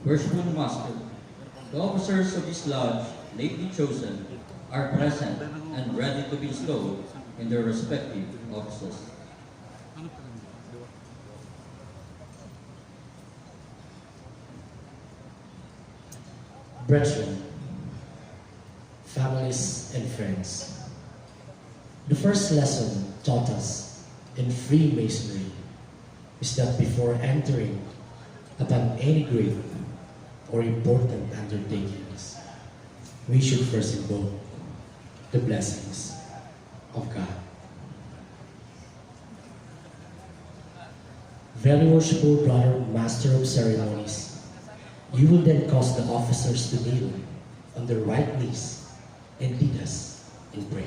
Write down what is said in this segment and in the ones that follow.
Worshipful Master, the officers of this lodge, lately chosen, are present and ready to be installed in their respective offices. Brethren, families, and friends, the first lesson taught us in Freemasonry is that before entering upon any great or important undertakings, we should first invoke the blessings of God. Very worshipful brother, master of ceremonies, you will then cause the officers to kneel on their right knees and lead us in prayer.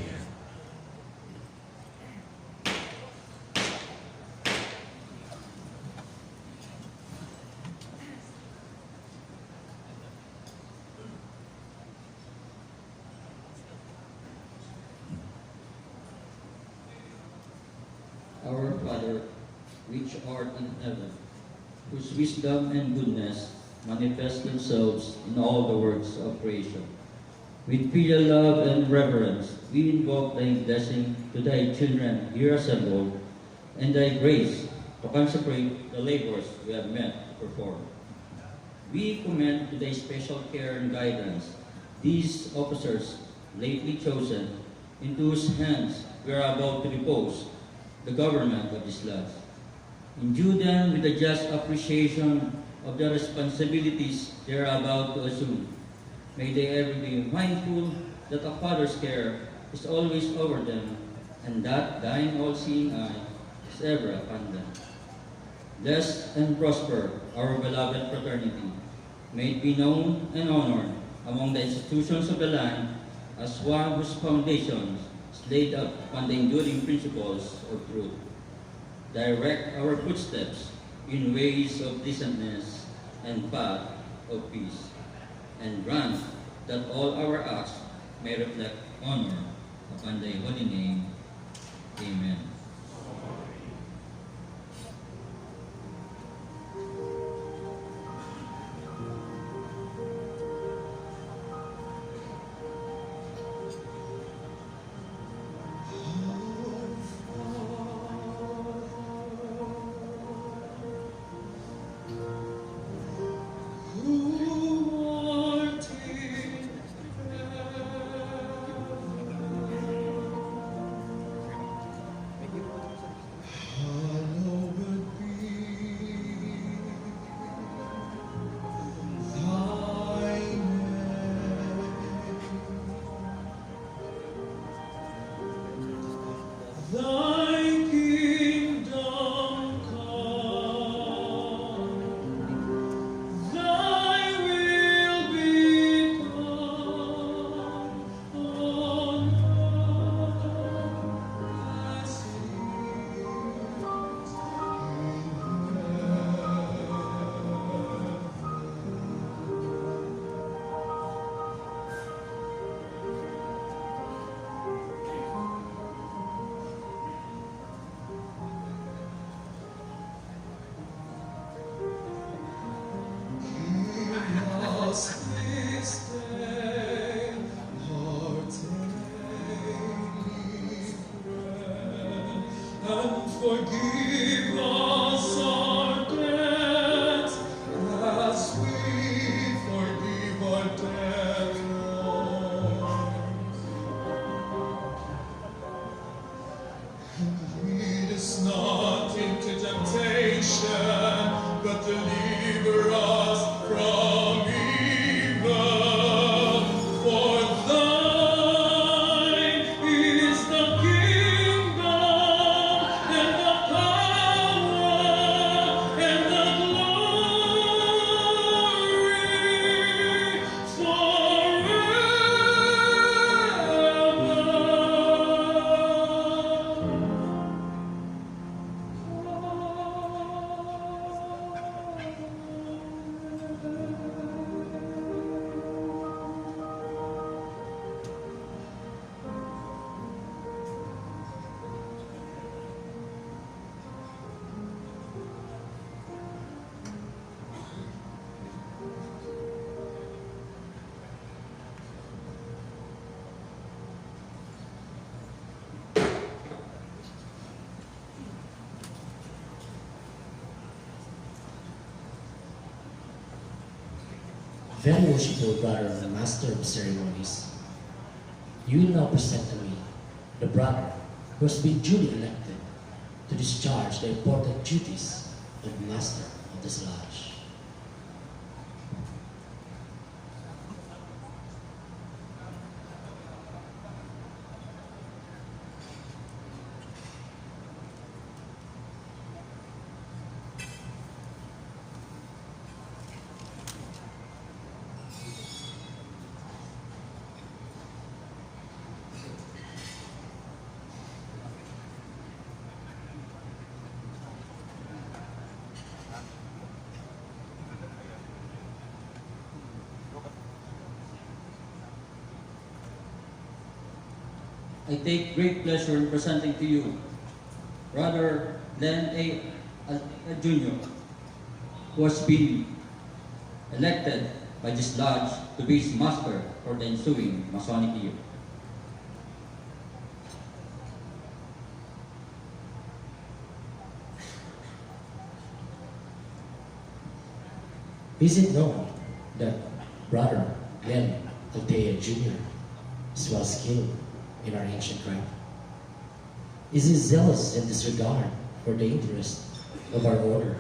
Our Father, which art in heaven, whose wisdom and goodness manifest themselves in all the works of creation. With filial love and reverence, we invoke thy blessing to thy children here assembled, and thy grace to consecrate the labors we have met to perform. We commend to thy special care and guidance these officers lately chosen, into whose hands we are about to repose the government of this lodge. Endue them with a just appreciation of the responsibilities they are about to assume. May they ever be mindful that a father's care is always over them, and that thine all-seeing eye is ever upon them. Bless and prosper our beloved fraternity. May it be known and honored among the institutions of the land as one whose foundations is laid up upon the enduring principles of truth. Direct our footsteps in ways of decentness and path of peace, and grant that all our acts may reflect honor upon thy holy name. Amen. Forgive us our debts, as we forgive our debtors. And lead us not into temptation, but deliver us from evil. For thine is the kingdom and the power and the glory forever. Very worshipful brother and master of ceremonies, you now present to me the brother who has been duly elected to discharge the important duties of master of this lodge. I take great pleasure in presenting to you Brother Len A. Jr., who has been elected by this lodge to be his master for the ensuing Masonic year. Is it known that Brother Len Altea Jr. is well skilled in our ancient craft? Is he zealous in disregard for the interest of our order?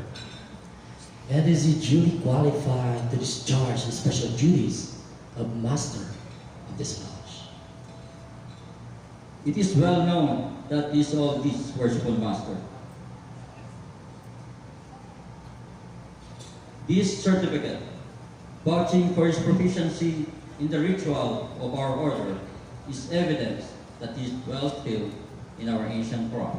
And is he duly qualified to discharge the special duties of master of this lodge? It is well known that he is of this worshipful master. This certificate, vouching for his proficiency in the ritual of our order, is evidence that he is well skilled in our ancient craft.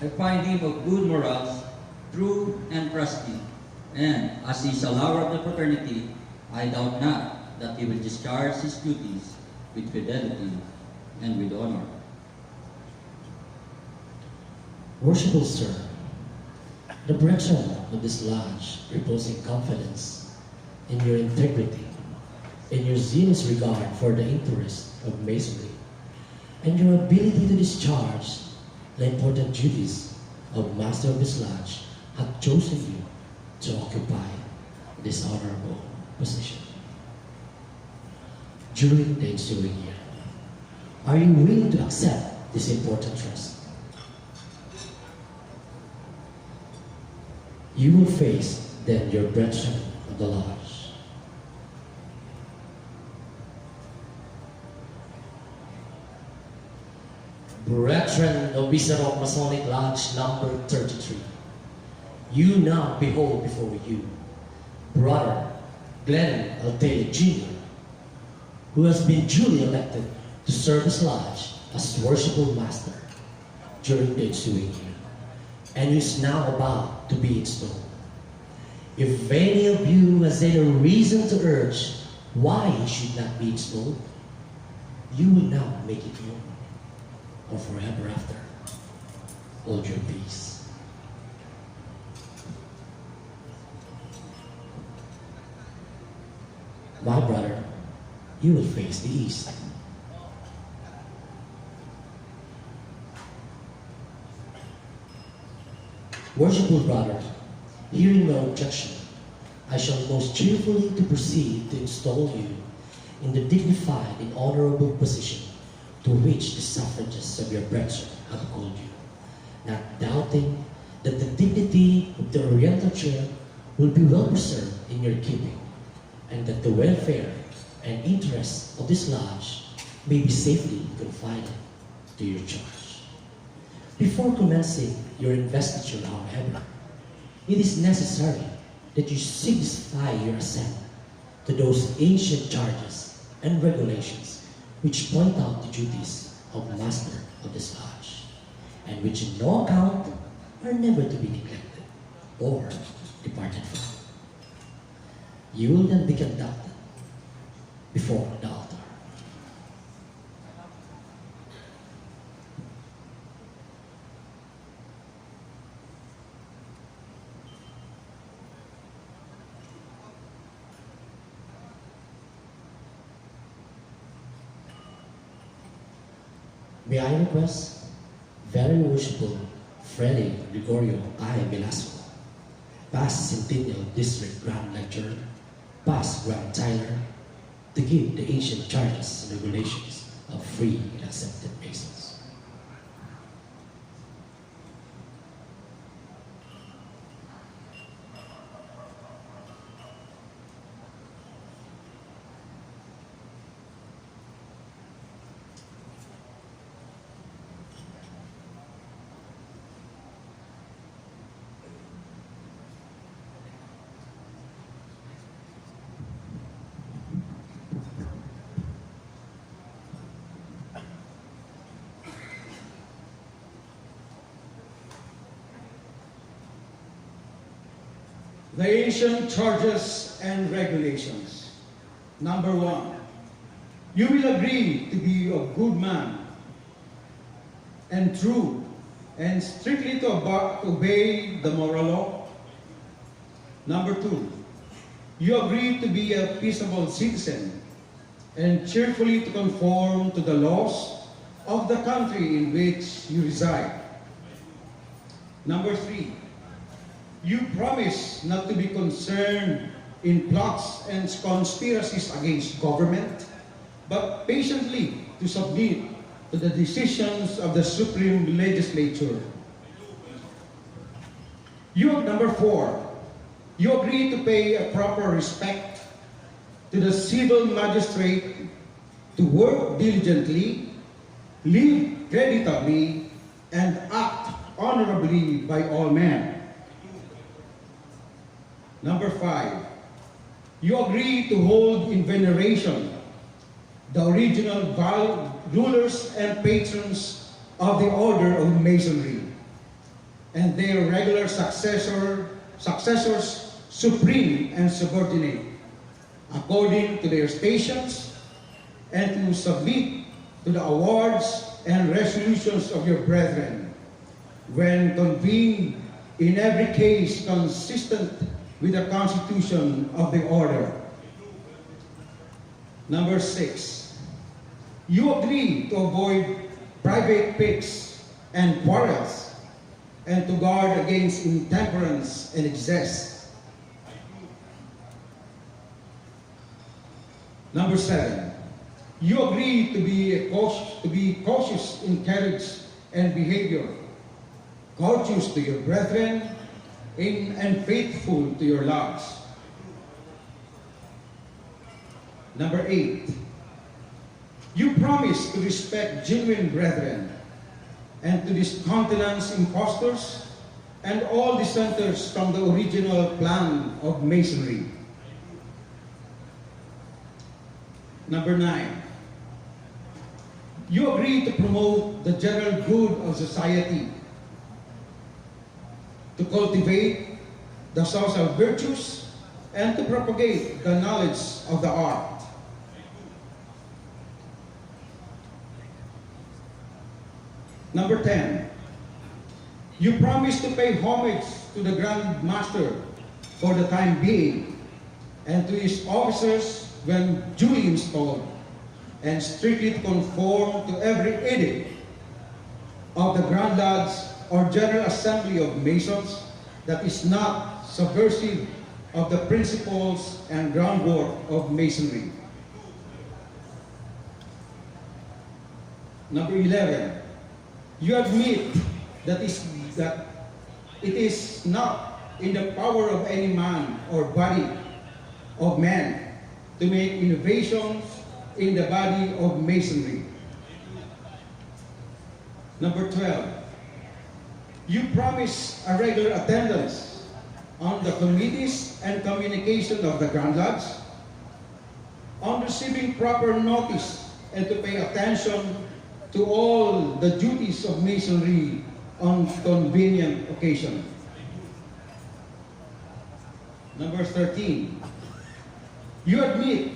I find him of good morals, true and trusty, and as he is a lover of the fraternity, I doubt not that he will discharge his duties with fidelity and with honor. Worshipful sir, the brethren of this lodge repose in confidence in your integrity, in your zealous regard for the interest of Masonry, and your ability to discharge the important duties of master of this lodge have chosen you to occupy this honorable position. During the ensuing year, are you willing to accept this important trust? You will face then your brethren of the lodge. Brethren of Isarog Masonic Lodge number 33, you now behold before you Brother Glenn Altea Jr., who has been duly elected to serve his lodge as worshipful master during the ensuing year, and who is now about to be installed. If any of you has any reason to urge why he should not be installed, you will now make it known, or forever after, hold your peace. My brother, you will face the east. Worshipful brother, hearing no objection, I shall most cheerfully to proceed to install you in the dignified and honorable position to which the suffrages of your brethren have called you, not doubting that the dignity of the Oriental chair will be well preserved in your keeping, and that the welfare and interests of this lodge may be safely confided to your charge. Before commencing your investiture, however, it is necessary that you signify your assent to those ancient charges and regulations which point out the duties of the master of this lodge, and which in no account are never to be neglected or departed from. You will then be conducted before the altar. May I request very worshipful Freddy Gregorio I. Velasco, past Centennial District Grand Lecturer, past Grand Tyler, to give the ancient charges and regulations of free and accepted Masons. The ancient charges and regulations. Number 1, you will agree to be a good man and true and strictly to obey the moral law. Number 2, you agree to be a peaceable citizen and cheerfully to conform to the laws of the country in which you reside. Number 3, you promise not to be concerned in plots and conspiracies against government, but patiently to submit to the decisions of the Supreme Legislature. Number 4, you agree to pay a proper respect to the civil magistrate, to work diligently, live creditably, and act honorably by all men. Number 5, you agree to hold in veneration the original rulers and patrons of the Order of Masonry and their regular successors, supreme and subordinate, according to their stations, and to submit to the awards and resolutions of your brethren, when convened in every case consistent with the Constitution of the Order. Number 6, you agree to avoid private piques and quarrels and to guard against intemperance and excess. Number 7, you agree to be cautious in carriage and behavior, courteous to your brethren, and faithful to your loves. Number 8, you promise to respect genuine brethren and to discountenance impostors and all dissenters from the original plan of Masonry. Number 9, you agree to promote the general good of society, to cultivate the social virtues, and to propagate the knowledge of the art. Number 10, you promise to pay homage to the Grand Master for the time being and to his officers when duly installed, and strictly to conform to every edict of the Grand Lodge or General Assembly of Masons that is not subversive of the principles and groundwork of Masonry. Number 11, you admit that it is not in the power of any man or body of man to make innovations in the body of Masonry. Number 12, you promise a regular attendance on the committees and communication of the Grand Lodge, on receiving proper notice, and to pay attention to all the duties of Masonry on convenient occasion. Number 13, You admit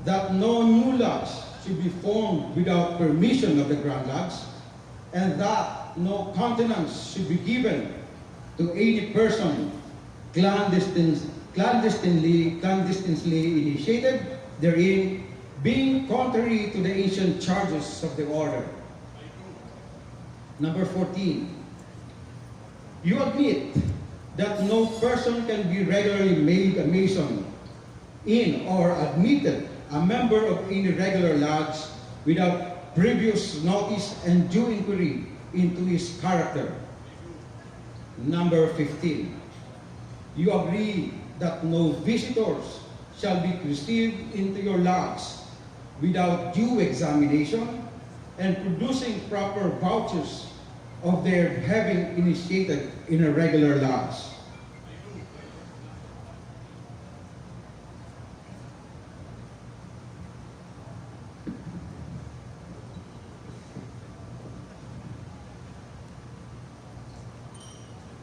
that no new lodge should be formed without permission of the Grand Lodge, and that no countenance should be given to any person clandestinely initiated therein, being contrary to the ancient charges of the order. Number 14, you admit that no person can be regularly made a Mason in or admitted a member of any regular lodge without previous notice and due inquiry into his character. Number 15, you agree that no visitors shall be received into your lodge without due examination and producing proper vouchers of their having initiated in a regular lodge.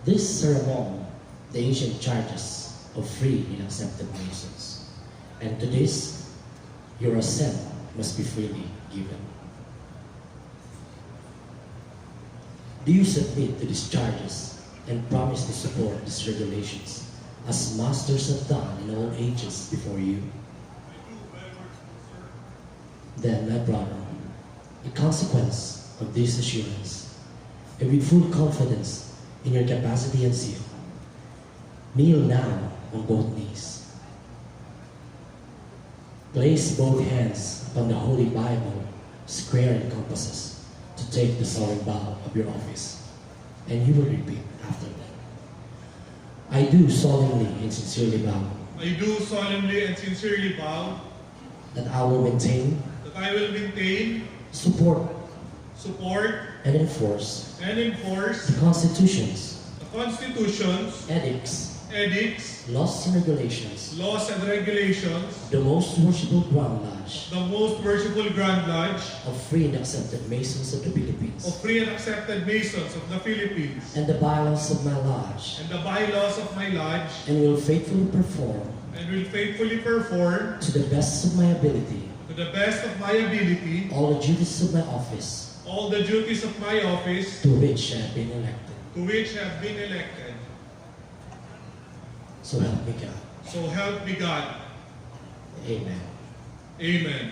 These are among the ancient charges of free and accepted Masons, and to this, your assent must be freely given. Do you submit to these charges and promise to support these regulations as masters have done in all ages before you? Then, my brother, in consequence of this assurance, and with full confidence in your capacity and zeal, kneel now on both knees. Place both hands upon the Holy Bible, square and compasses, to take the solemn vow of your office, and you will repeat after me. I do solemnly and sincerely vow I do solemnly and sincerely vow that I will maintain, that I will maintain, support, and enforce the constitutions, edicts, laws and regulations of the most worshipful Grand Lodge the most worshipful Grand Lodge of free and accepted Masons of the of Philippines, free and accepted Masons of the Philippines, and the bylaws of my lodge, and the bylaws of my lodge, and will faithfully perform to the best of my ability all the duties of my office all the duties of my office to which I have been elected. to which I have been elected. So help me God. So help me God. Amen. Amen.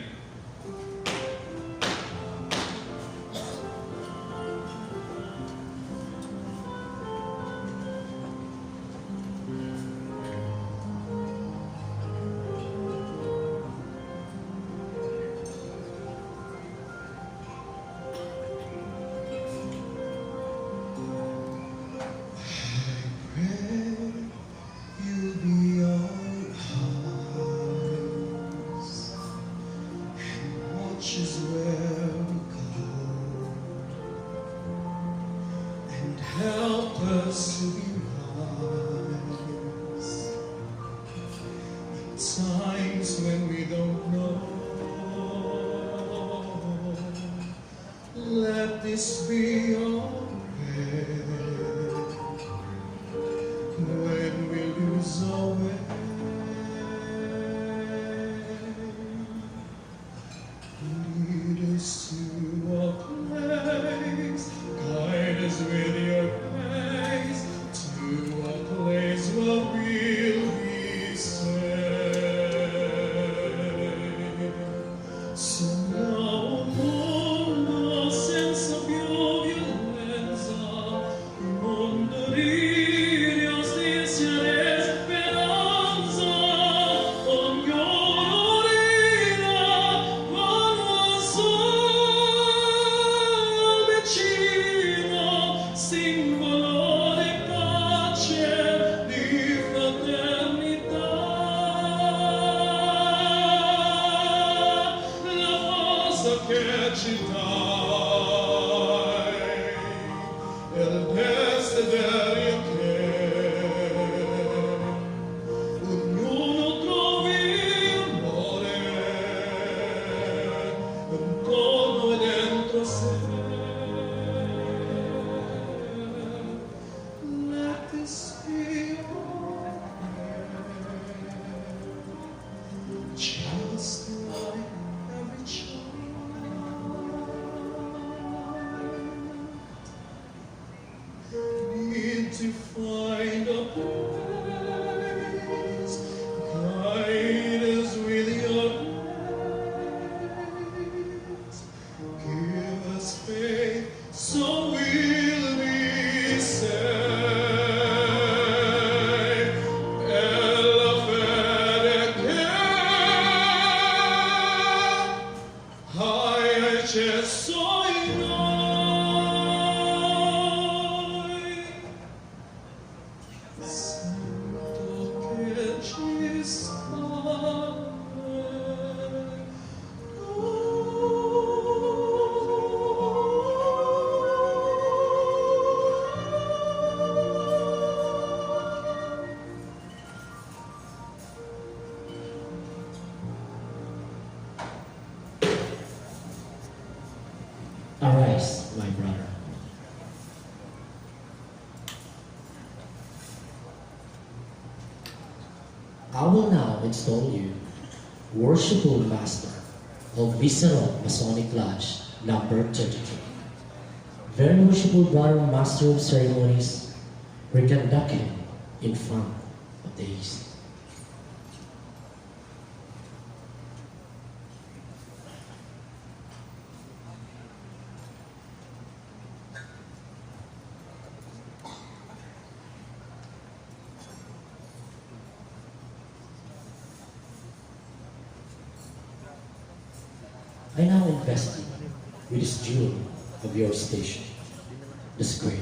Help us to be wise in times when we don't know. Let this be our prayer when we lose our way. Lead us to a place, guide us with your grace, to a place where we'll be safe. So now, upon the sense of your your eyes. Guide us with your eyes. Give us faith so we'll be saved. High chest soy noi. Santo che ci stai. Arise, my brother. I will now install you, worshipful master of Isarog Masonic Lodge, number 33. Very worshipful brother, master of ceremonies, we conduct him in front of the east. I now invest you with this jewel of your station, the square.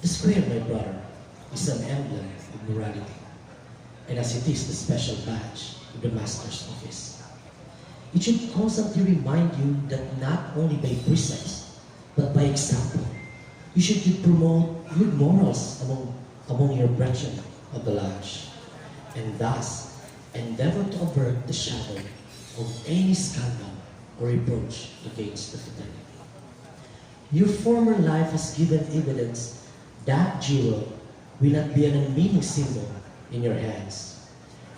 The square, my brother, is an emblem of morality, and as it is the special badge of the Master's office, it should constantly remind you that not only by precepts, but by example, you should promote good morals among your brethren of the lodge, and thus endeavor to avert the shadow of any scandal or reproach against the fraternity. Your former life has given evidence that jewel will not be an unmeaning symbol in your hands,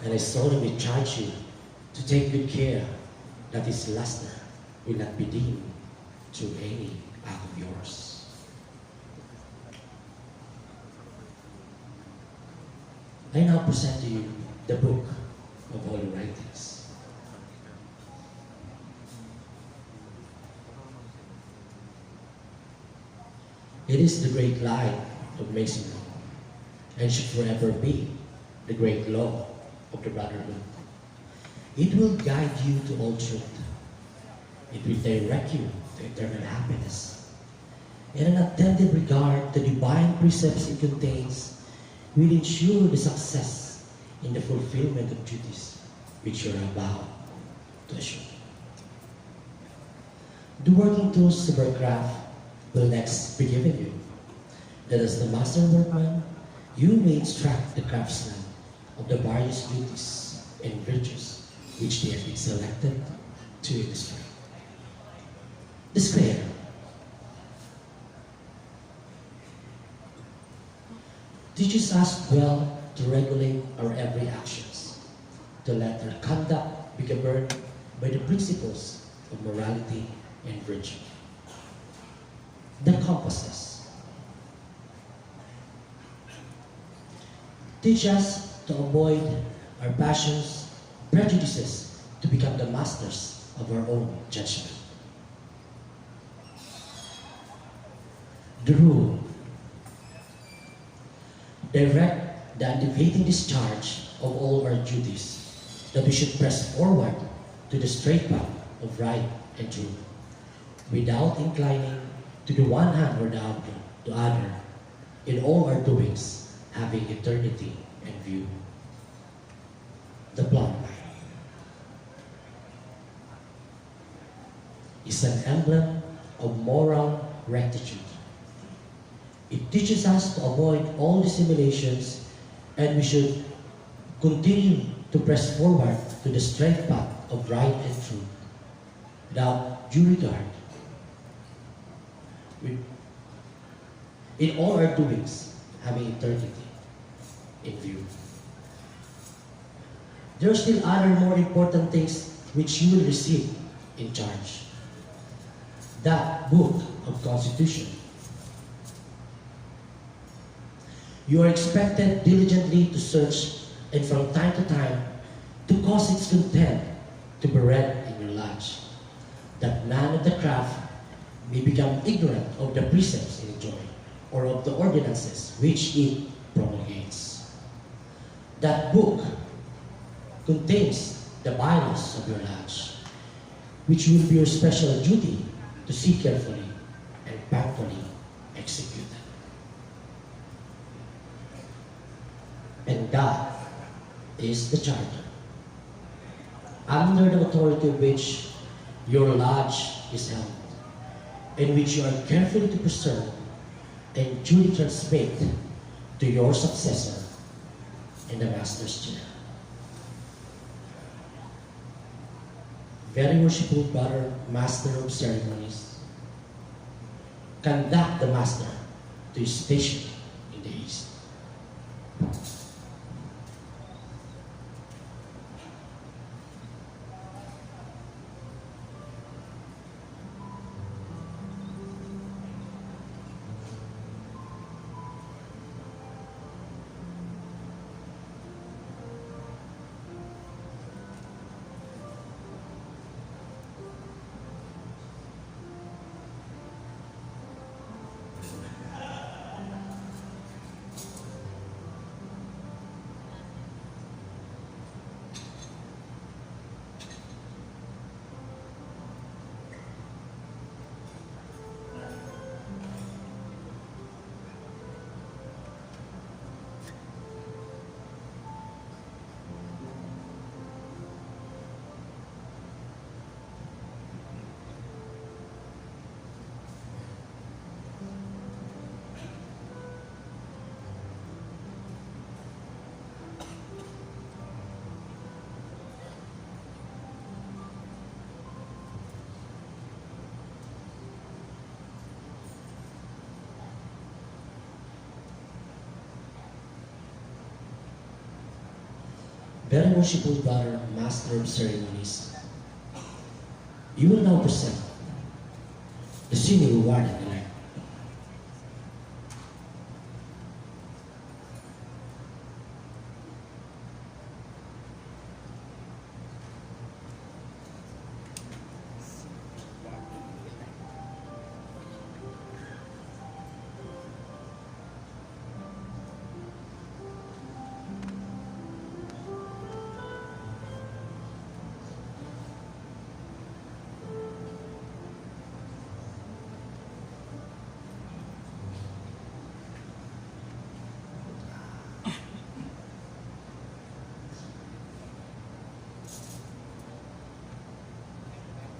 and I solemnly charge you to take good care that its luster will not be dim through any act of yours. I now present to you the book of holy writings. It is the great light of Masonry, and should forever be the great law of the brotherhood. It will guide you to all truth. It will direct you to eternal happiness. And an attentive regard to divine precepts it contains will ensure the success in the fulfillment of duties which you are about to assume. The working tools of our craft will next be given you, that as the master workman, you may instruct the craftsman of the various duties and virtues which they have been selected to illustrate. The square teaches us well to regulate our every actions, to let our conduct be governed by the principles of morality and virtue. The compasses teach us to avoid our passions, prejudices, to become the masters of our own judgment. The rule direct the undeviating discharge of all our duties, that we should press forward to the straight path of right and truth, without inclining to the one hand or the other, in all our doings, having eternity in view. The plumb is an emblem of moral rectitude. It teaches us to avoid all dissimulations, and we should continue to press forward to the straight path of right and truth, without due regard. In all our doings, having eternity in view. there are still other more important things which you will receive in charge. That book of Constitution. You are expected diligently to search and from time to time to cause its content to be read in your lodge, that none of the craft may become ignorant of the precepts it enjoy, or of the ordinances which it promulgates. That book contains the bylaws of your lodge, which will be your special duty to see carefully and punctually execute. And that is the charter, under the authority of which your lodge is held, and which you are carefully to preserve and duly transmit to your successor in the master's chair. Very worshipful brother, master of ceremonies, conduct the master to his station in the east. Very worshipful brother, master of ceremonies, you will now present the senior warden-elect.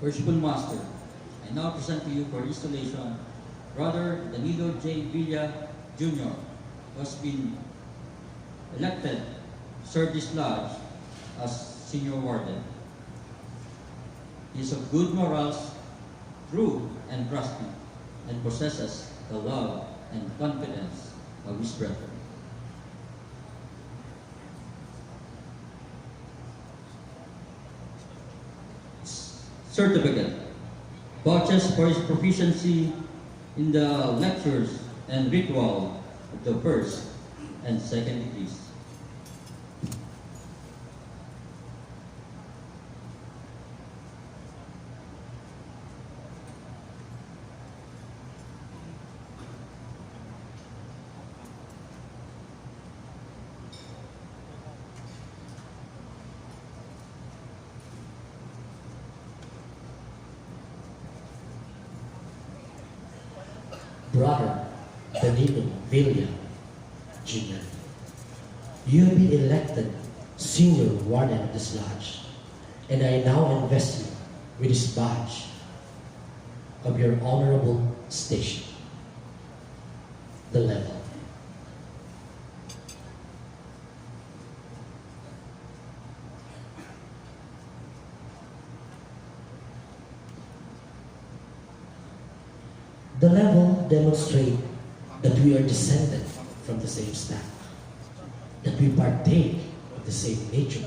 Worshipful Master, I now present to you for installation Brother Danilo J. Villa Jr., who has been elected to serve this lodge as senior warden. He is of good morals, true and trusty, and possesses the love and confidence of his brethren. Certificate. Vouches for his proficiency in the lectures and ritual of the first and second degrees. Brother Danilo Villa Jr., you have been elected senior warden of this lodge, and I now invest you with this badge of your honorable station, the level. The level demonstrates that we are descended from the same stock, that we partake of the same nature,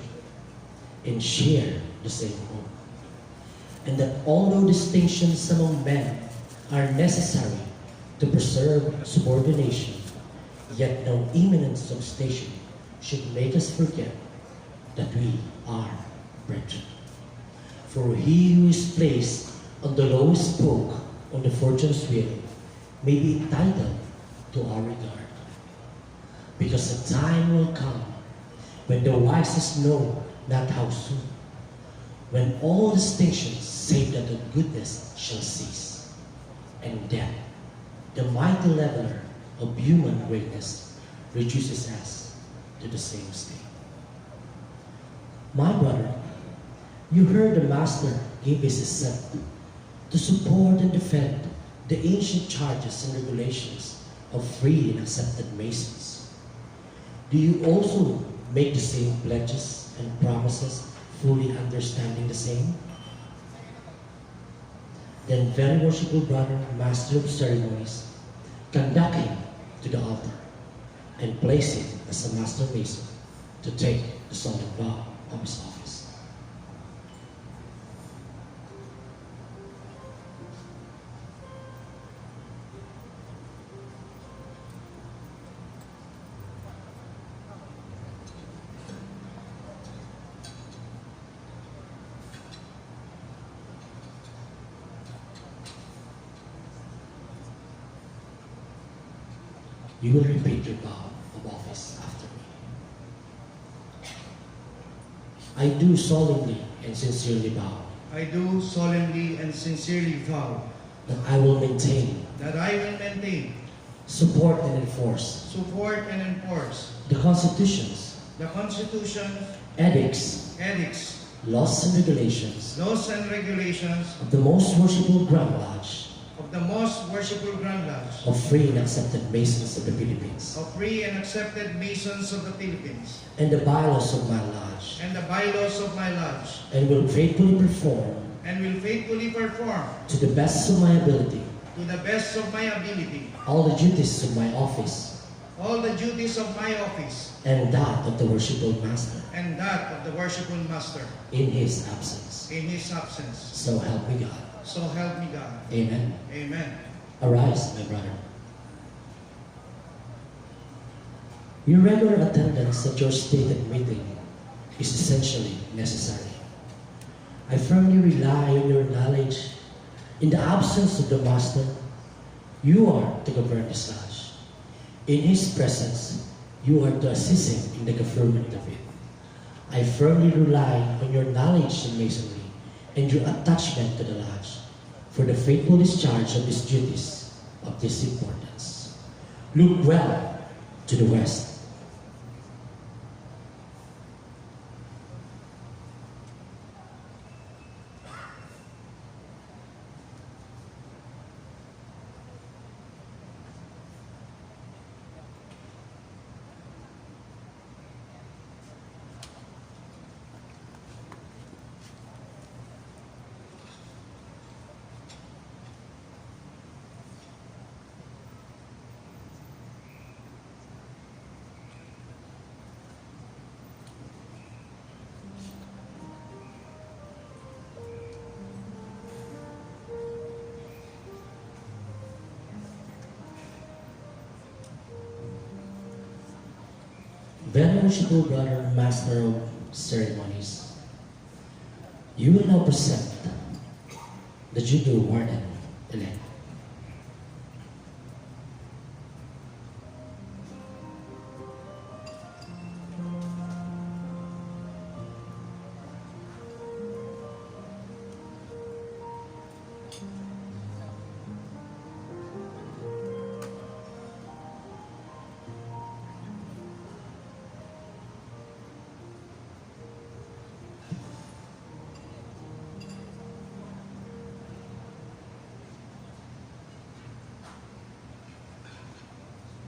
and share the same hope. And that although distinctions among men are necessary to preserve subordination, yet no imminence of station should make us forget that we are brethren. For he who is placed on the lowest spoke on the fortune's wheel may be entitled to our regard. Because a time will come when the wisest know not how soon, when all distinctions save that of goodness shall cease, and death, the mighty leveler of human greatness, reduces us to the same state. My brother, you heard the Master give his assent to support and defend the ancient charges and regulations of free and accepted Masons. Do you also make the same pledges and promises, fully understanding the same? Then, very worshipful brother, Master of Ceremonies, conduct him to the altar and place him as a Master Mason to take the solemn vow of his office. You will repeat your vow of office after me. I do solemnly and sincerely vow I do solemnly and sincerely vow that I will maintain, that I will maintain, support, and enforce support, and enforce the constitutions, the Constitution, edicts, edicts, laws, and regulations laws, and regulations of the most worshipful Grand Lodge of the most worshipful Grand Lodge of free and accepted Masons of the Philippines, of free and accepted Masons of the Philippines, and the bylaws of my lodge, and the bylaws of my lodge, and will faithfully perform and will faithfully perform to the best of my ability to the best of my ability all the duties of my office all the duties of my office and that of the worshipful Master and that of the worshipful Master in his absence. in his absence. So help me God. So help me God. Amen. Amen. Arise, my brother. Your regular attendance at your stated meeting is essentially necessary. I firmly rely on your knowledge. In the absence of the Master, you are to govern this lodge. In his presence, you are to assist him in the government of it. I firmly rely on your knowledge in Masonry and your attachment to the lodge for the faithful discharge of these duties of this importance. Look well to the west. Very worshipful brother, Master of Ceremonies, you will now present the Judo Warden-elect.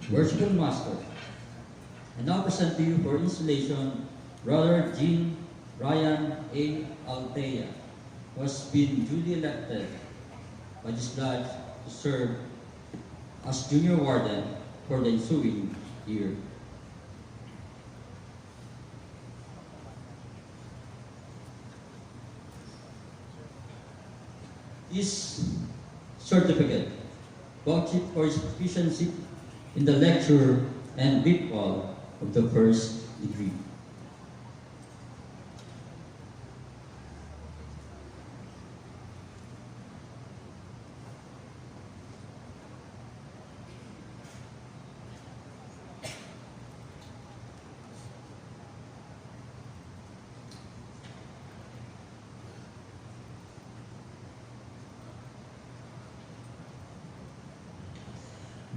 Worshipful Master, I now present to you for installation Brother Jean Ryan A. Altea, who has been duly elected by this lodge to serve as Junior Warden for the ensuing year. his certificate, vouching for his proficiency in the lecture and ritual of the first degree.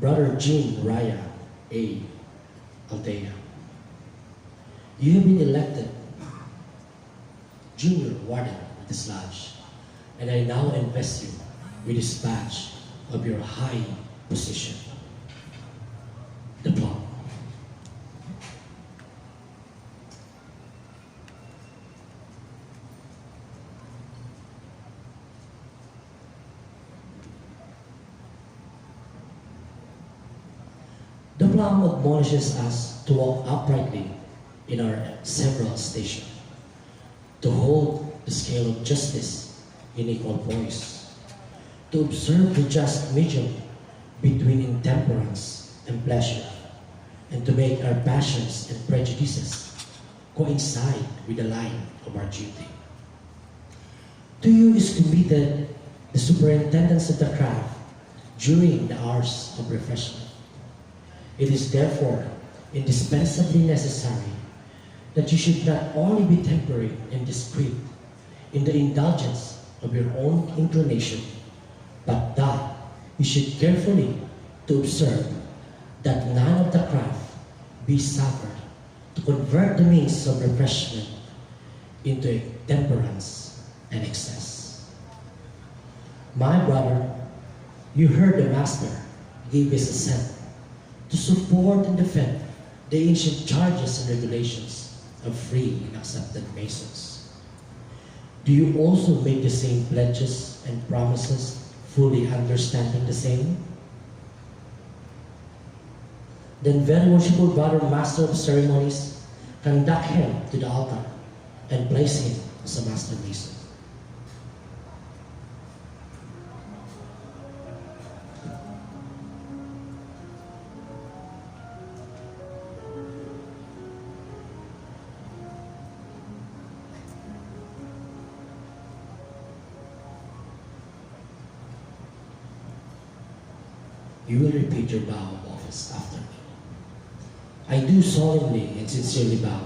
Brother Jean Raya A. Altea, you have been elected junior warden of this lodge, and I now invest you with this badge of your high position. The plot. The plum admonishes us to walk uprightly in our several stations, to hold the scale of justice in equal poise, to observe the just medium between intemperance and pleasure, and to make our passions and prejudices coincide with the line of our duty. To you is committed the superintendence of the craft during the hours of refreshment. It is therefore indispensably necessary that you should not only be temperate and discreet in the indulgence of your own inclination, but that you should carefully to observe that none of the craft be suffered to convert the means of refreshment into temperance and excess. My brother, you heard the master give his assent to support and defend the ancient charges and regulations of free and accepted Masons. Do you also make the same pledges and promises, fully understanding the same? Then very worshipful brother master of ceremonies, conduct him to the altar and place him as a master Mason. You will repeat your vow of office after me. I do solemnly and sincerely vow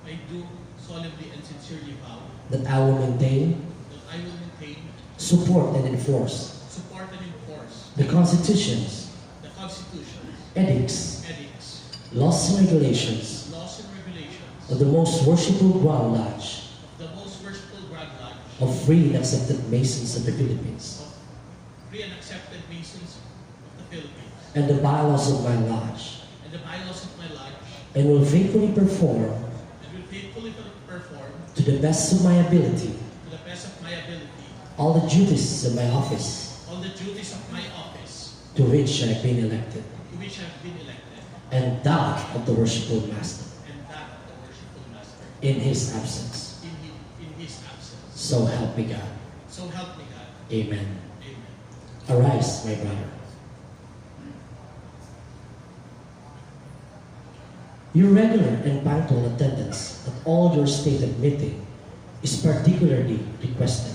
I do solemnly and sincerely vow that I will maintain, that I will maintain, support, and enforce support, and enforce the constitutions, the constitutions, edicts, edicts, laws and regulations laws, and regulations of the most worshipful Grand Lodge of the most worshipful Grand Lodge of free and accepted Masons of the Philippines, of free and accepted Masons of the Philippines, and the bylaws of my lodge, and the bylaws of my lodge, and will faithfully perform and will faithfully perform to the best of my ability to the best of my ability all the duties of my office all the duties of my office to which I have been elected, to which I have been elected, and that of the worshipful Master and that of the worshipful Master in his absence. in his absence. So help me God. So help me God. Amen. Amen. Arise, my brother. Your regular and punctual attendance at all your stated meeting is particularly requested.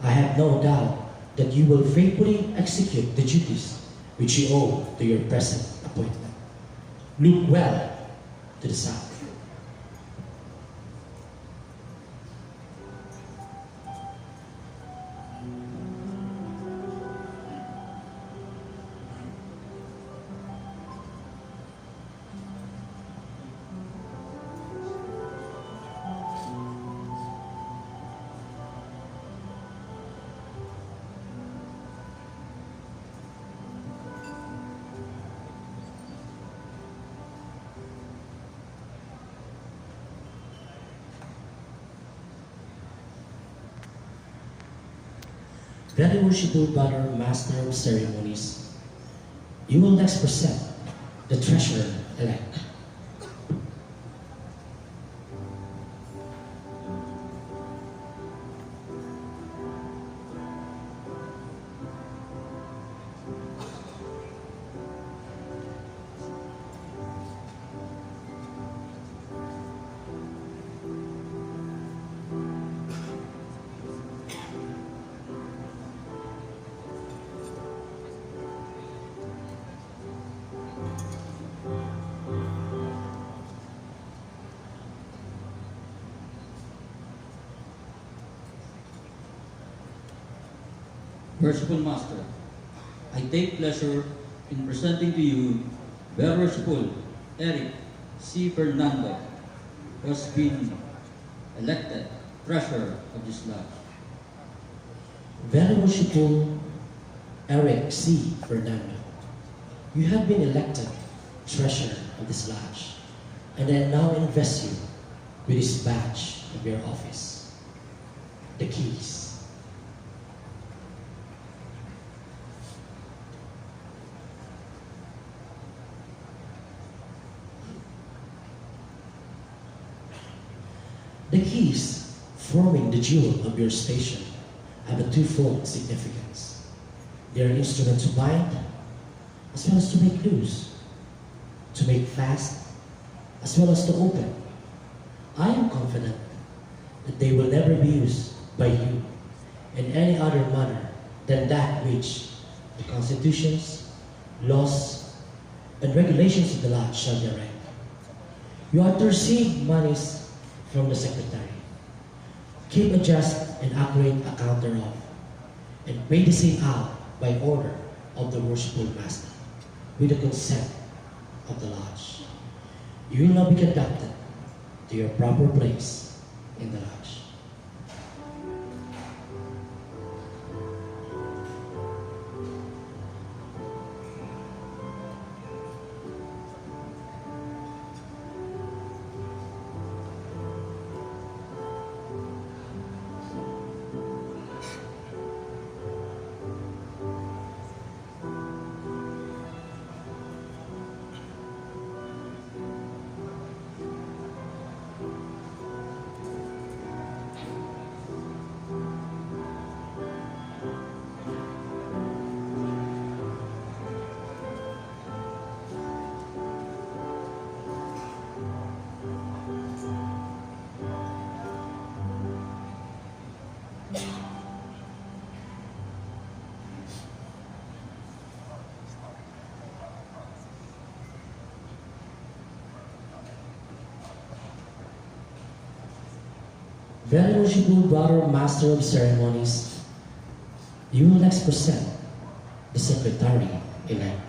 I have no doubt that you will faithfully execute the duties which you owe to your present appointment. Look well to the south. Very worshipful brother, master of ceremonies, you will next present the treasurer-elect. Worshipful Master, I take pleasure in presenting to you Very Worshipful Eric C. Fernando, who has been elected treasurer of this lodge. Very worshipful Eric C. Fernando, you have been elected treasurer of this lodge, and I now invest you with this badge of your office, the keys. The keys, forming the jewel of your station, have a twofold significance. They are instruments to bind, as well as to make loose, to make fast, as well as to open. I am confident that they will never be used by you in any other manner than that which the constitutions, laws, and regulations of the lodge shall direct. You are to receive monies from the secretary. Keep a just and accurate account thereof, and pay the same out by order of the worshipful master, with the consent of the lodge. You will now be conducted to your proper place in the lodge. Very worshipful brother, master of ceremonies, you will next present the secretary-elect.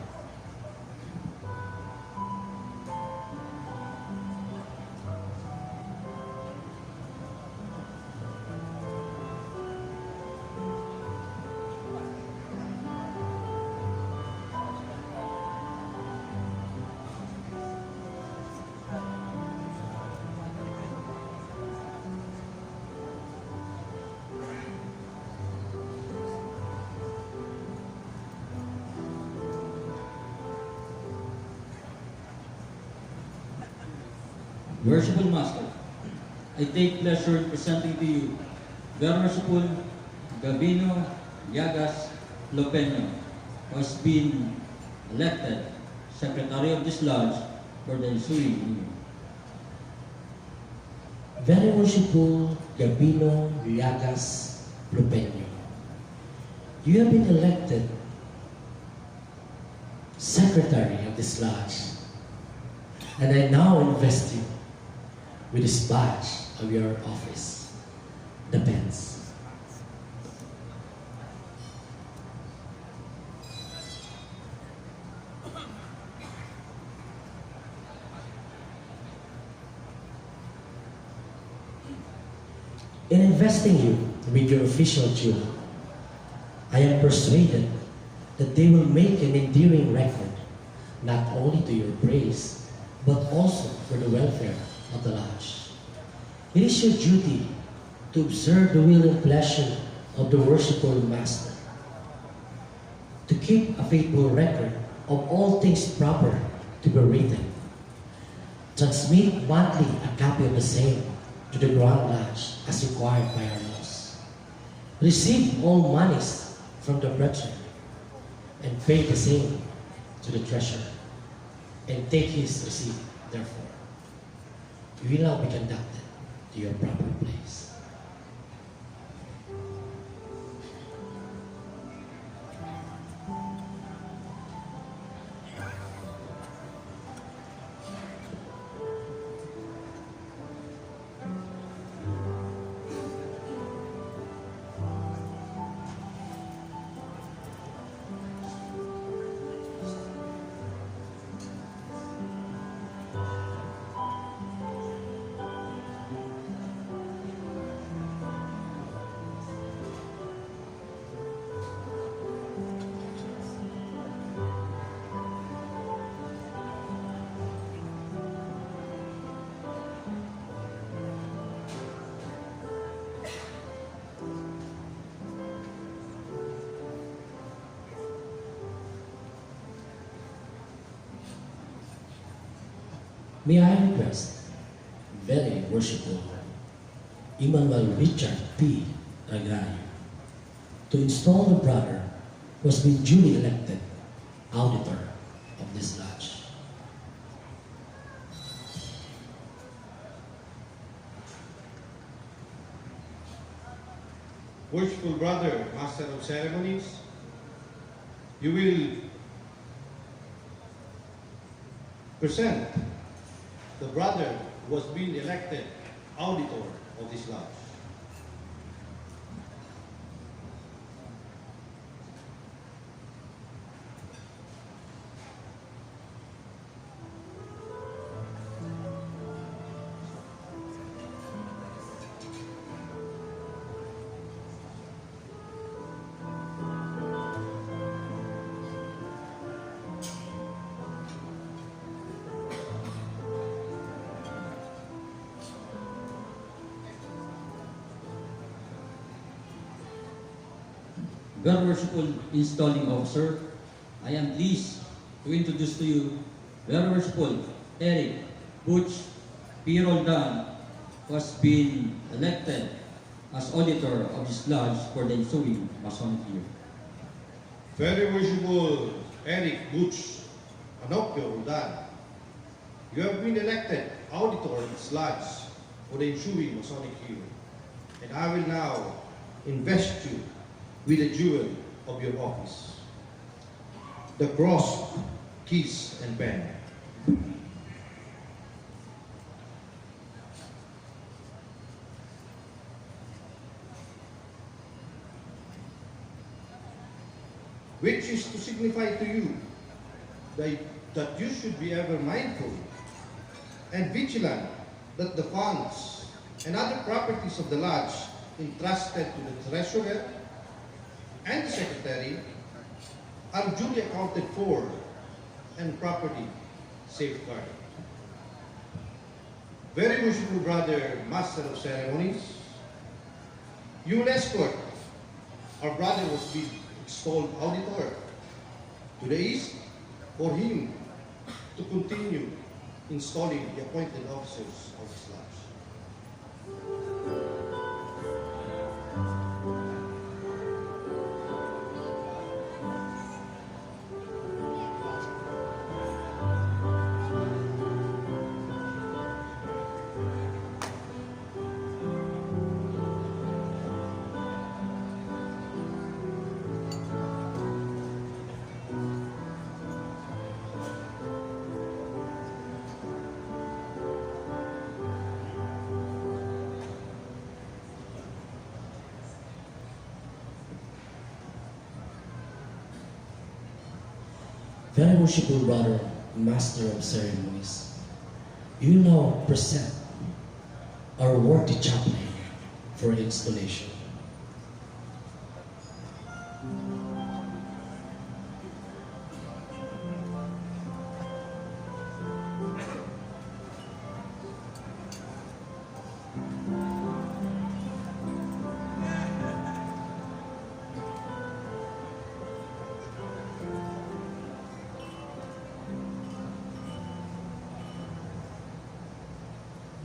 Worshipful Master, I take pleasure in presenting to you Very Worshipful Gabino Llagas Lopeño, who has been elected Secretary of this lodge for the ensuing year. Very worshipful Gabino Llagas Lopeño, you have been elected Secretary of this lodge, and I now invest you with this badge of your office, the pens. In investing you with your official jewel, I am persuaded that they will make an endearing record, not only to your praise, but also for the welfare of the lodge. It is your duty to observe the will and pleasure of the worshipful master, to keep a faithful record of all things proper to be written, transmit monthly a copy of the same to the Grand Lodge as required by our laws, receive all monies from the brethren, and pay the same to the treasurer, and take his receipt therefore. You will now be conducted to your proper place. May I request very worshipful Emmanuel Richard P. Agario to install the brother who has been duly elected auditor of this lodge. Worshipful brother, master of ceremonies, you will present the brother who has been elected auditor of this lodge. Very worshipful installing officer, I am pleased to introduce to you very worshipful Eric Butch P. Roldan, who has been elected as auditor of this lodge for the ensuing Masonic year. Very worshipful Eric Butch Anopio Roldan, you have been elected auditor of this lodge for the ensuing Masonic year, and I will now invest you with the jewel of your office, the cross, keys, and pen. Which is to signify to you that you should be ever mindful and vigilant that the funds and other properties of the lodge entrusted to the treasurer and the secretary are duly accounted for and properly safeguarded. Very worshipful brother, master of ceremonies, you will escort our brother who has been installed auditor to the east for him to continue installing the appointed officers of his lodge. Very worshipful brother, master of ceremonies, you now present our worthy chaplain for installation.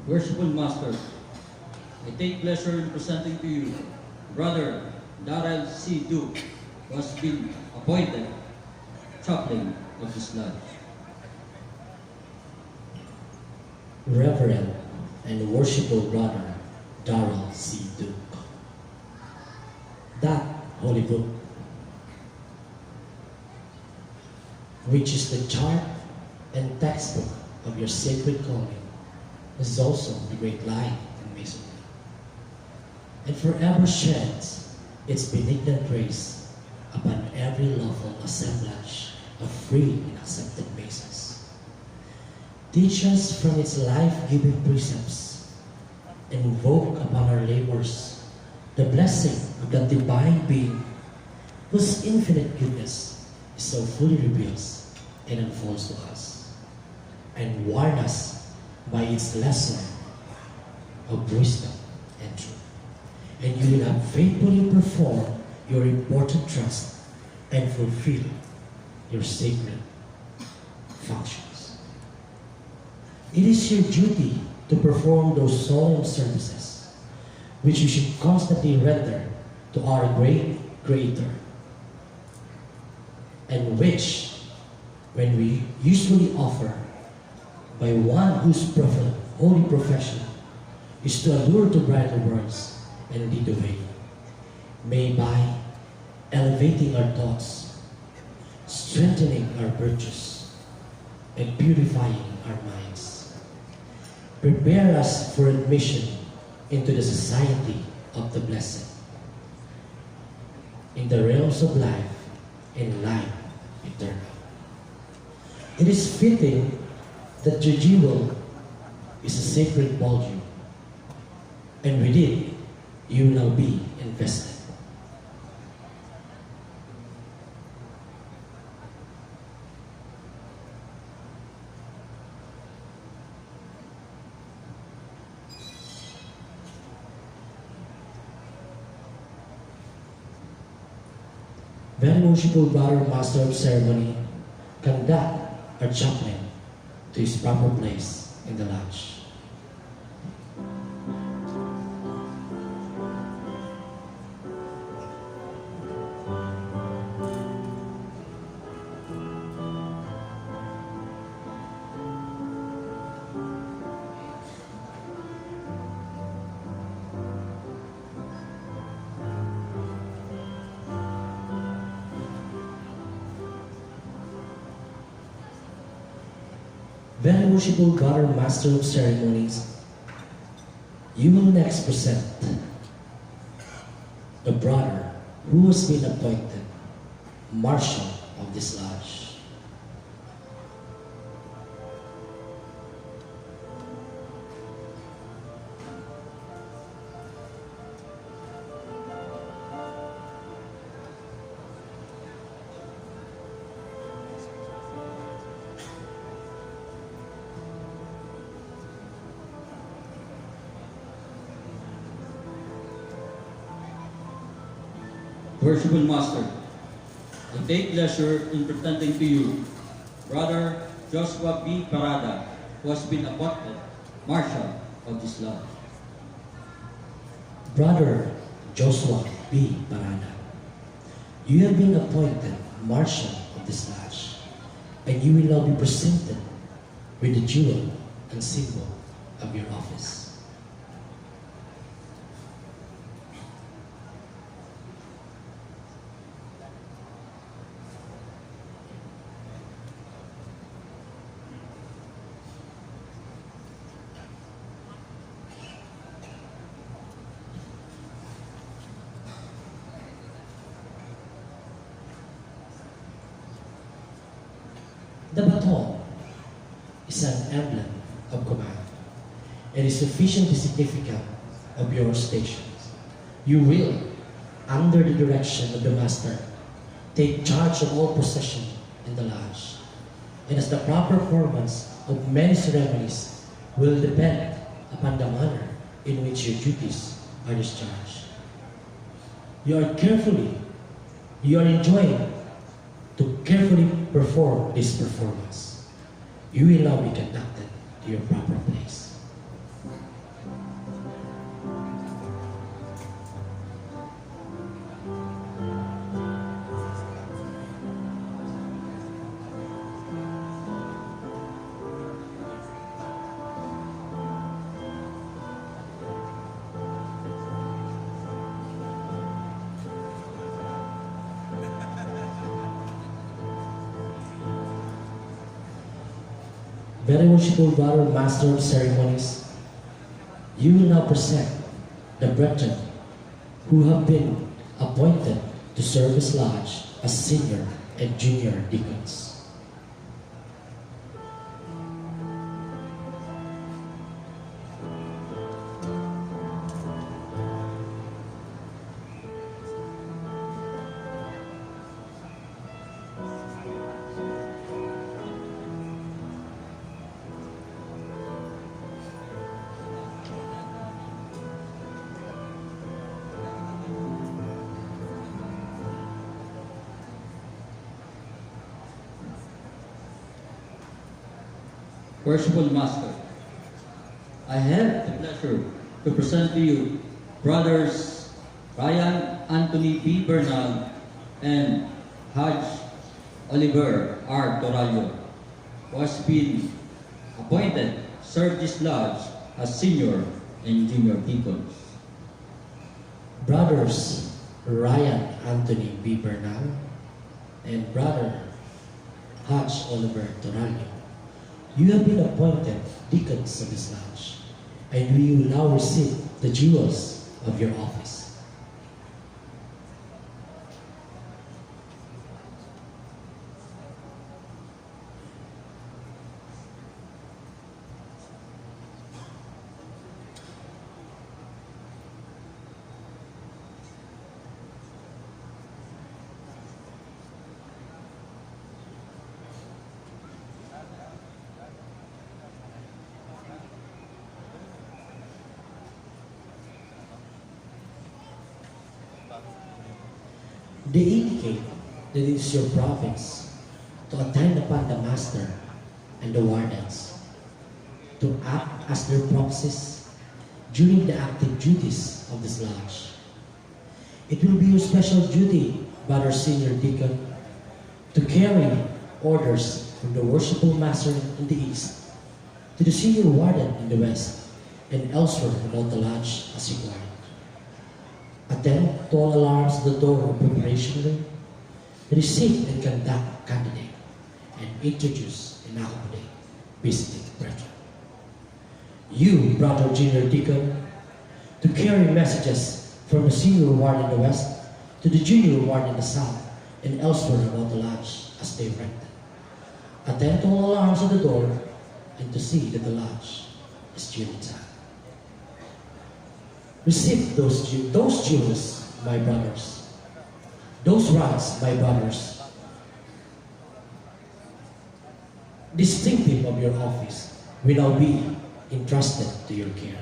Worshipful Master, I take pleasure in presenting to you Brother Darrell C. Duke, who has been appointed chaplain of this lodge. Reverend and worshipful brother Darrell C. Duke. That holy book, which is the chart and textbook of your sacred calling, is also the great light in Masonry, and forever sheds its benignant rays upon every lawful assemblage of free and accepted Masons. Teach us from its life-giving precepts, and invoke upon our labors the blessing of the divine being whose infinite goodness is so fully revealed and unfolds to us, and warn us by its lesson of wisdom and truth. And you will have faithfully performed your important trust and fulfill your sacred functions. It is your duty to perform those solemn services, which you should constantly render to our great Creator, and which, when we usually offer by one whose holy profession is to allure to brighter words and lead the way, may by elevating our thoughts, strengthening our virtues, and purifying our minds, prepare us for admission into the society of the blessed, in the realms of life and life eternal. It is fitting that your jewel is a sacred volume, and with it you will now be invested. Very worshipful brother, master of ceremony, conduct our chaplain to his proper place in the lodge. Very worshipful God, our Master of Ceremonies, you will next present the brother who has been appointed Marshal of this lodge. Worshipful Master, I take pleasure in presenting to you Brother Joshua B. Parada, who has been appointed Marshal of this lodge. Brother Joshua B. Parada, you have been appointed Marshal of this lodge, and you will now be presented with the jewel and symbol of your office. The baton is an emblem of command and is sufficiently significant of your stations. You will, under the direction of the Master, take charge of all possession in the lodge, and as the proper performance of many ceremonies will depend upon the manner in which your duties are discharged. You are enjoined to carefully perform this performance. You will now be conducted to your proper place. Very worshipful brother, Master of Ceremonies, you will now present the brethren who have been appointed to serve as lodge as senior and junior deacons. Worshipful Master, I have the pleasure to present to you brothers Ryan Anthony B. Bernal and Haj Oliver R. Torallo, who has been appointed to serve this lodge as senior and junior deacons. Brothers Ryan Anthony B. Bernal and brother Haj Oliver Torallo, you have been appointed deacons of this lodge, and we will now receive the jewels of your office. They indicate that it is your province to attend upon the master and the wardens, to act as their proxies during the active duties of this lodge. It will be your special duty, Brother Senior Deacon, to carry orders from the worshipful master in the east to the senior warden in the west and elsewhere about the lodge as required. Attend to all alarms at the door of preparation room, receive and conduct candidate, and introduce and accommodate visiting brethren. You, Brother Junior Deacon, to carry messages from the senior ward in the west to the junior ward in the south and elsewhere about the lodge as they rented. Attend to all alarms at the door and to see that the lodge is duly tied. Receive those jewels, my brothers. Those rods, my brothers, distinctive of your office, will now be entrusted to your care.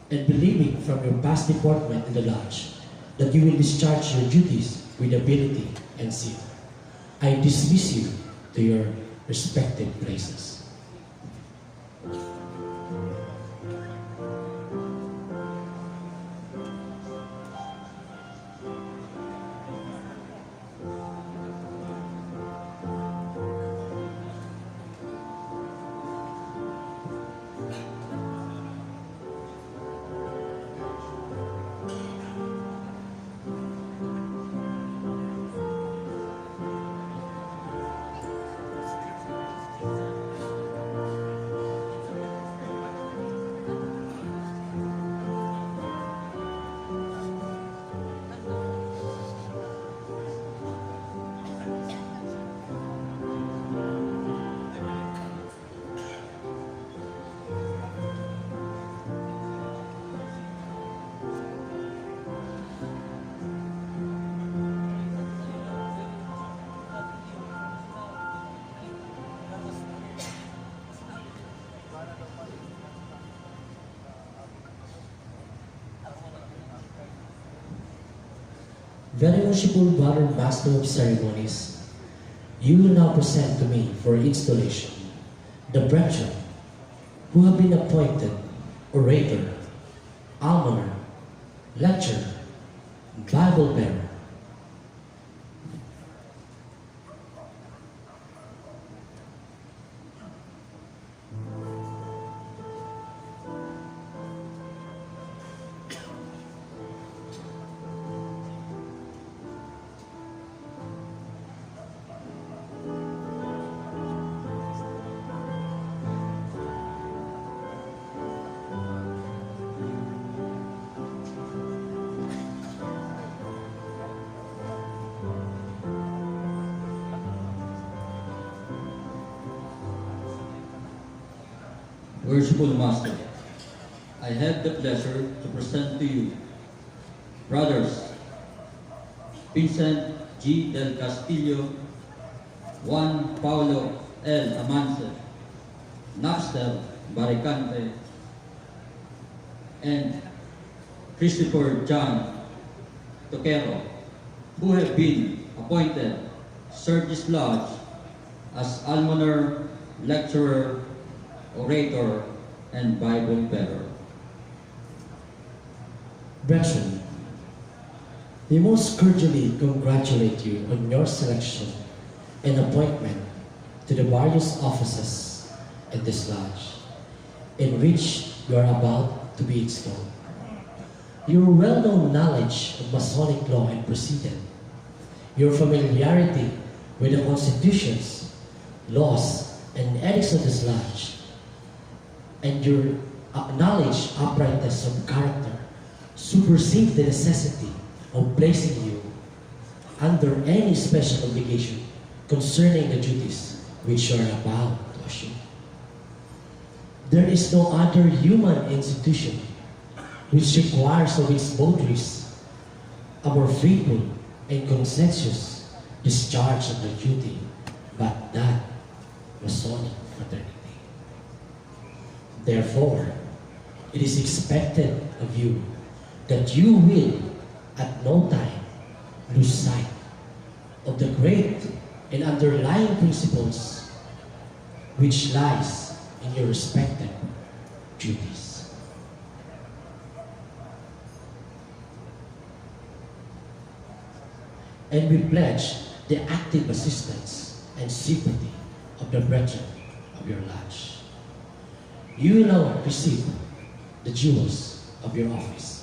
And believing from your past deportment in the lodge that you will discharge your duties with ability and zeal, I dismiss you to your respective places. Very worshipful Brother Master of Ceremonies, you will now present to me for installation the brethren who have been appointed orator, almoner, lecturer, Bible bearer. Worshipful Master, I have the pleasure to present to you Brothers Vincent G. del Castillo, Juan Paulo L. Amance, Napster Baricante, and Christopher John Toquero, who have been appointed Surge's Lodge as almoner, lecturer, orator, and Bible bearer. Brethren, we most cordially congratulate you on your selection and appointment to the various offices in this lodge, in which you are about to be installed. Your well-known knowledge of Masonic law and precedent, your familiarity with the constitutions, laws, and edicts of this lodge, and your knowledge uprightness of character supersede the necessity of placing you under any special obligation concerning the duties which you are about to assume. There is no other human institution which requires of its votaries a more faithful and conscientious discharge of their duty but that Masonic fraternity. Therefore, it is expected of you that you will at no time lose sight of the great and underlying principles which lies in your respective duties. And we pledge the active assistance and sympathy of the brethren of your lodge. You will now receive the jewels of your office.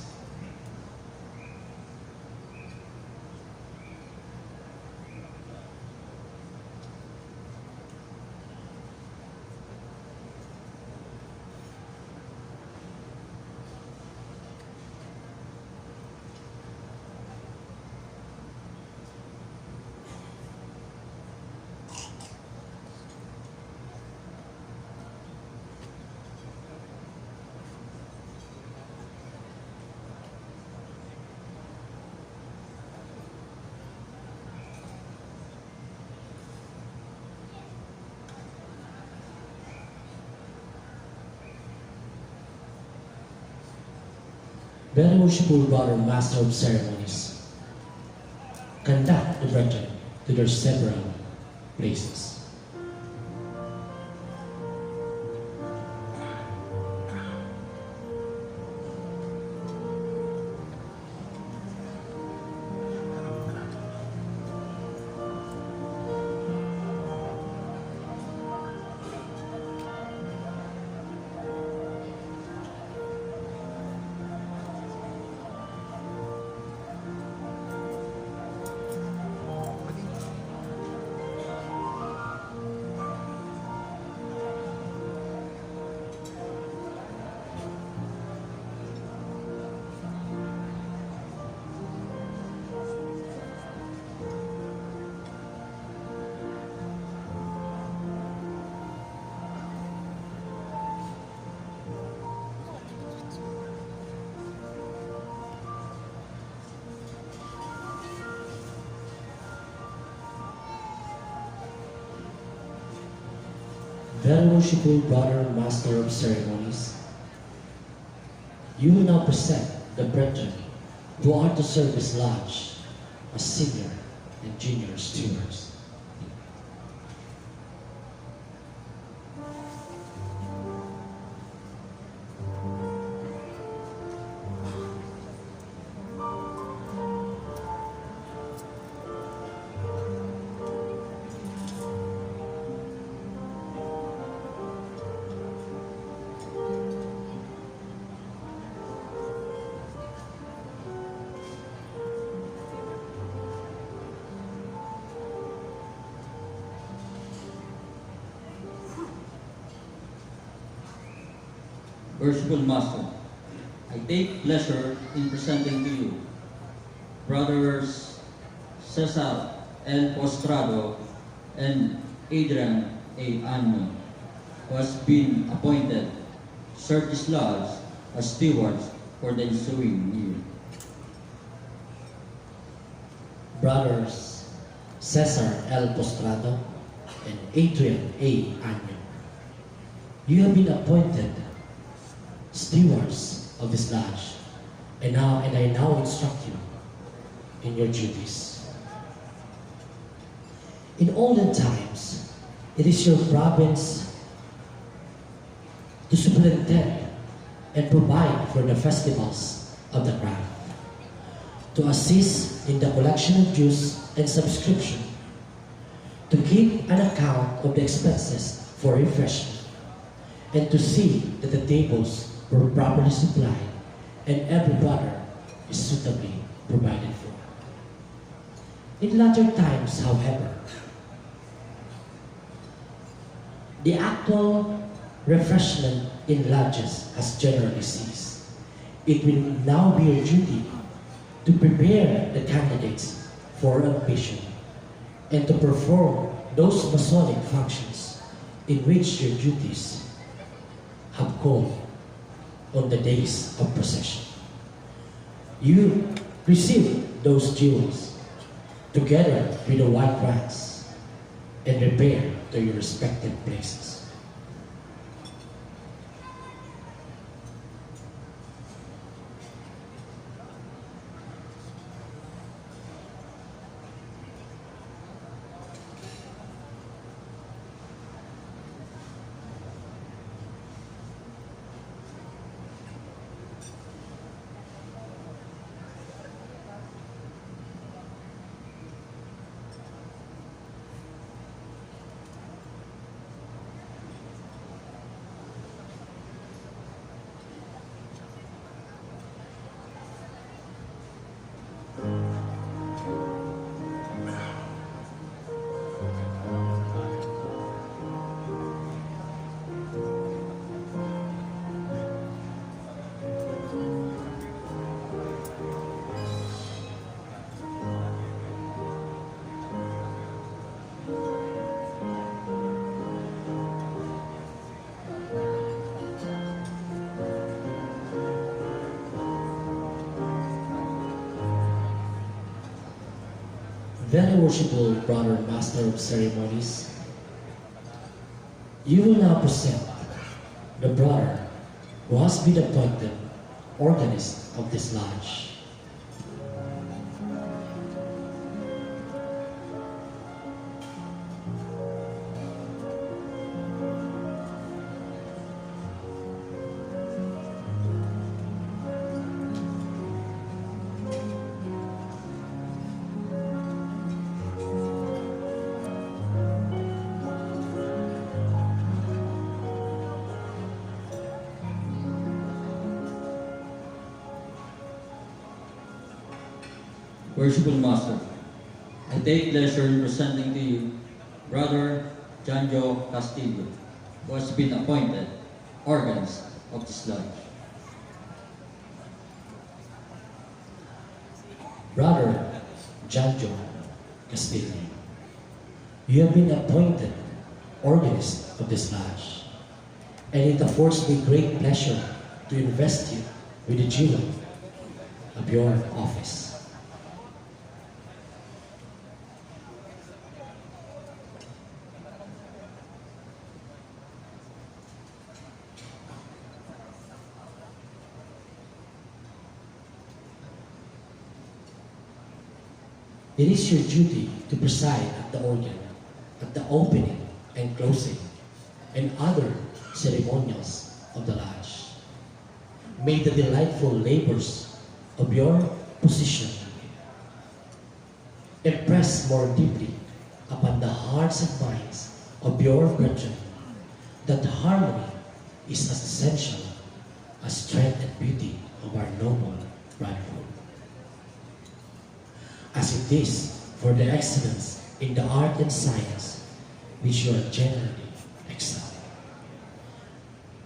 Very worshipful brother, master of ceremonies, conduct the brethren to their several places. Very worshipful brother, master of ceremonies, you will now present the brethren who are to serve this lodge as senior and junior stewards. Worshipful Master, I take pleasure in presenting to you Brothers Cesar L. Postrado and Adrian A. Anno, who has been appointed Surge's Lodge as stewards for the ensuing year. Brothers Cesar L. Postrado and Adrian A. Anyo. You have been appointed stewards of this lodge, and I now instruct you in your duties. In olden times, it is your province to superintend and provide for the festivals of the crown, to assist in the collection of dues and subscription, to keep an account of the expenses for refreshment, and to see that the tables were properly supplied and every brother is suitably provided for. In latter times, however, the actual refreshment in lodges has generally ceased. It will now be your duty to prepare the candidates for admission and to perform those Masonic functions in which your duties have called on the days of procession. You receive those jewels together with the white rags and repair to your respective places. Very worshipful brother master of ceremonies, you will now present the brother who has been appointed organist of this lodge. Worshipful Master, I take pleasure in presenting to you Brother Janjo Castillo, who has been appointed organist of this lodge. Brother Janjo Castillo, you have been appointed organist of this lodge, and it affords me great pleasure to invest you with the jewel of your office. It is your duty to preside at the organ, at the opening and closing, and other ceremonials of the lodge. May the delightful labors of your position impress more deeply upon the hearts and minds of your brethren that harmony is as essential as strength and beauty of our noble brotherhood, as it is for the excellence in the art and science which you are generally excelling.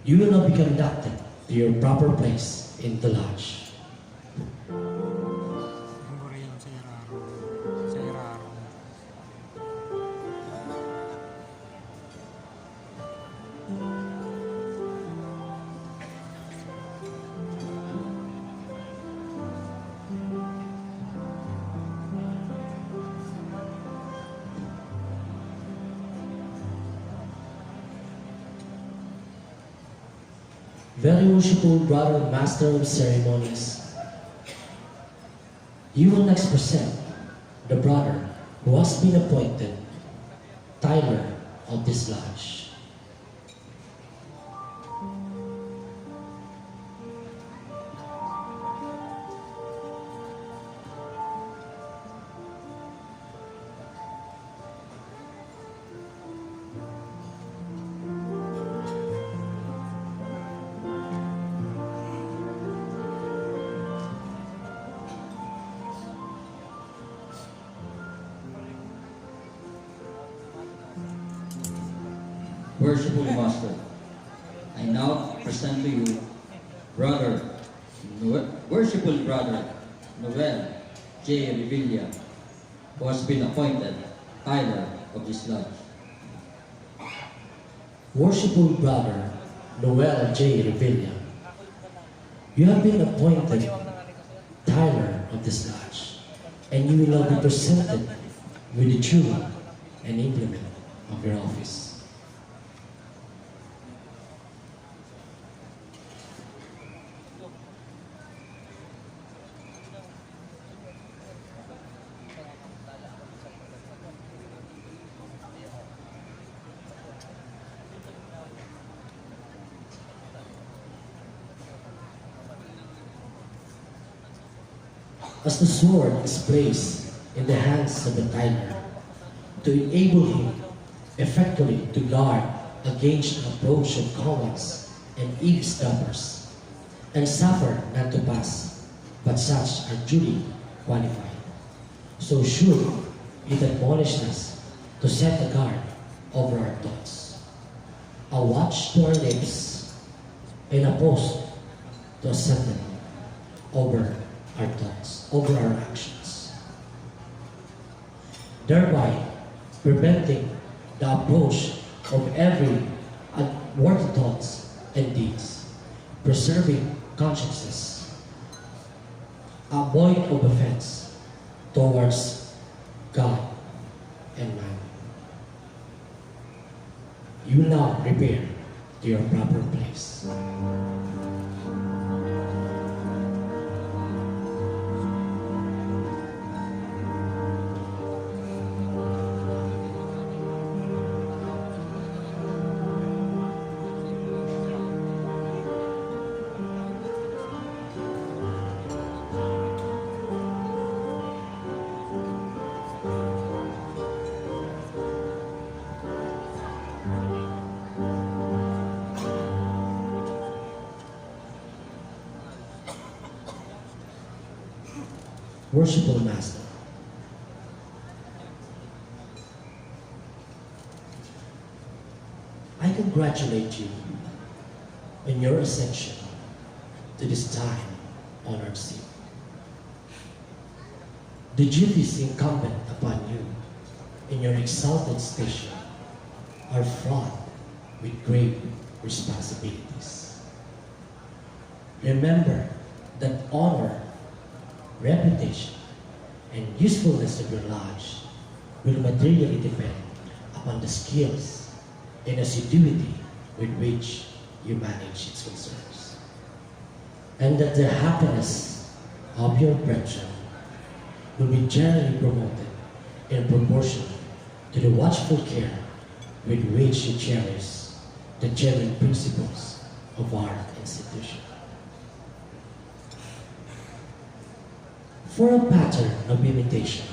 You will now be conducted to your proper place in the lodge. Very worshipful brother, master of ceremonies, you will next present the brother who has been appointed Tyler of this lodge. Worshipful Master, I now present to you Worshipful Brother Noel J. Revilla, who has been appointed Tyler of this lodge. Worshipful brother Noel J. Revilla, you have been appointed Tyler of this lodge, and you will now be presented with the tool and implement of your office. As the sword is placed in the hands of the Tyler to enable him effectively to guard against the approach of cowards and eavesdroppers, and suffer not to pass, but such are duly qualified. So should it admonish us to set a guard over our thoughts, a watch to our lips, and a post to a sentinel over our thoughts, over our actions, thereby preventing the approach of every unworthy thoughts and deeds, preserving consciences, avoid of offense towards God and man. You now repair to your proper place. Worshipful Master, I congratulate you on your ascension to this time honored seat. The duties incumbent upon you in your exalted station are fraught with great responsibilities. Remember that honor, reputation, and usefulness of your lodge will materially depend upon the skills and assiduity with which you manage its concerns, and that the happiness of your brethren will be generally promoted in proportion to the watchful care with which you cherish the genuine principles of our institution. For a pattern of imitation,